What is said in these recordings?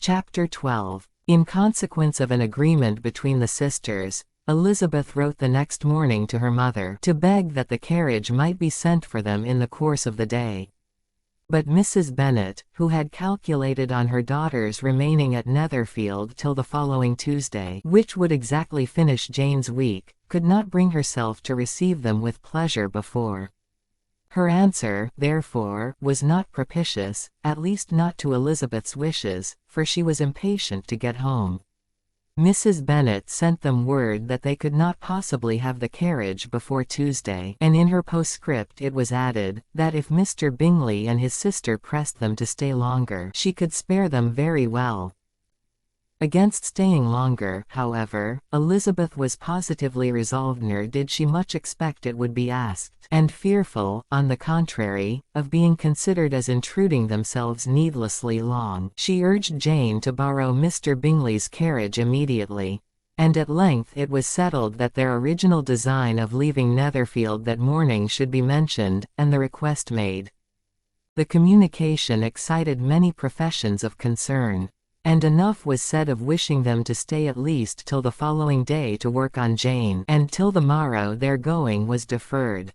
Chapter 12. In consequence of an agreement between the sisters, Elizabeth wrote the next morning to her mother to beg that the carriage might be sent for them in the course of the day. But Mrs. Bennet, who had calculated on her daughters remaining at Netherfield till the following Tuesday, which would exactly finish Jane's week, could not bring herself to receive them with pleasure before. Her answer, therefore, was not propitious, at least not to Elizabeth's wishes, for she was impatient to get home. Mrs. Bennet sent them word that they could not possibly have the carriage before Tuesday, and in her postscript it was added, that if Mr. Bingley and his sister pressed them to stay longer, she could spare them very well. Against staying longer, however, Elizabeth was positively resolved, nor did she much expect it would be asked, and fearful, on the contrary, of being considered as intruding themselves needlessly long. She urged Jane to borrow Mr. Bingley's carriage immediately, and at length it was settled that their original design of leaving Netherfield that morning should be mentioned, and the request made. The communication excited many professions of concern, and enough was said of wishing them to stay at least till the following day to work on Jane, and till the morrow their going was deferred.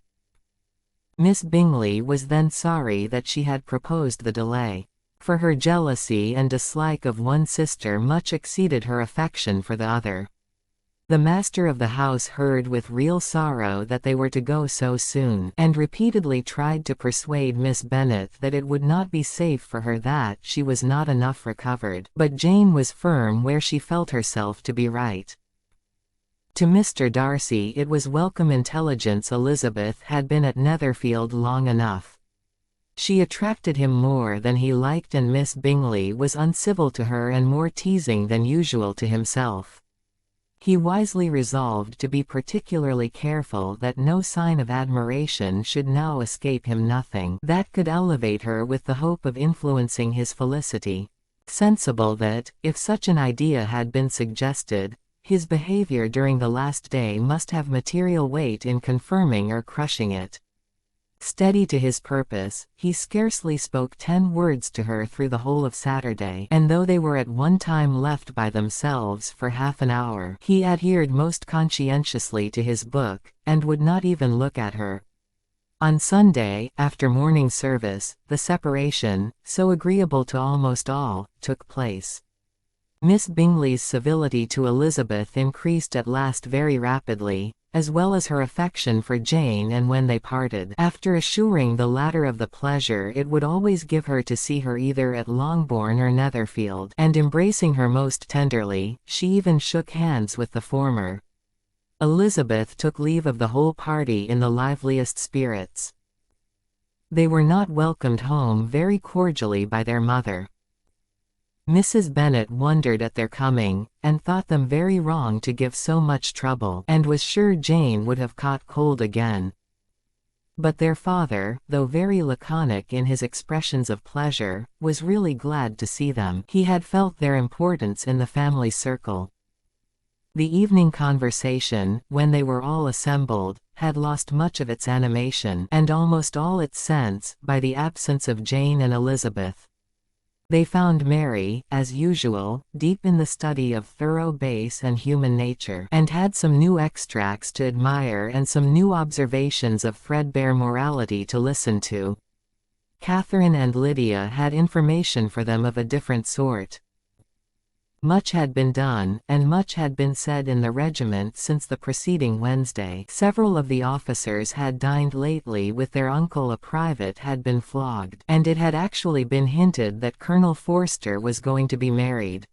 Miss Bingley was then sorry that she had proposed the delay, for her jealousy and dislike of one sister much exceeded her affection for the other. The master of the house heard with real sorrow that they were to go so soon, and repeatedly tried to persuade Miss Bennet that it would not be safe for her, that she was not enough recovered, but Jane was firm where she felt herself to be right. To Mr. Darcy it was welcome intelligence Elizabeth had been at Netherfield long enough. She attracted him more than he liked, and Miss Bingley was uncivil to her and more teasing than usual to himself. He wisely resolved to be particularly careful that no sign of admiration should now escape him, nothing that could elevate her with the hope of influencing his felicity, sensible that, if such an idea had been suggested, his behavior during the last day must have material weight in confirming or crushing it. Steady to his purpose, he scarcely spoke 10 words to her through the whole of Saturday, and though they were at one time left by themselves for half an hour, he adhered most conscientiously to his book, and would not even look at her. On Sunday, after morning service, the separation, so agreeable to almost all, took place. Miss Bingley's civility to Elizabeth increased at last very rapidly, as well as her affection for Jane, and when they parted, after assuring the latter of the pleasure it would always give her to see her either at Longbourn or Netherfield, and embracing her most tenderly, she even shook hands with the former. Elizabeth took leave of the whole party in the liveliest spirits. They were not welcomed home very cordially by their mother. Mrs. Bennet wondered at their coming, and thought them very wrong to give so much trouble, and was sure Jane would have caught cold again. But their father, though very laconic in his expressions of pleasure, was really glad to see them. He had felt their importance in the family circle. The evening conversation, when they were all assembled, had lost much of its animation, and almost all its sense, by the absence of Jane and Elizabeth. They found Mary, as usual, deep in the study of thorough base and human nature, and had some new extracts to admire and some new observations of threadbare morality to listen to. Catherine and Lydia had information for them of a different sort. Much had been done, and much had been said in the regiment since the preceding Wednesday. Several of the officers had dined lately with their uncle, a private had been flogged, and it had actually been hinted that Colonel Forster was going to be married.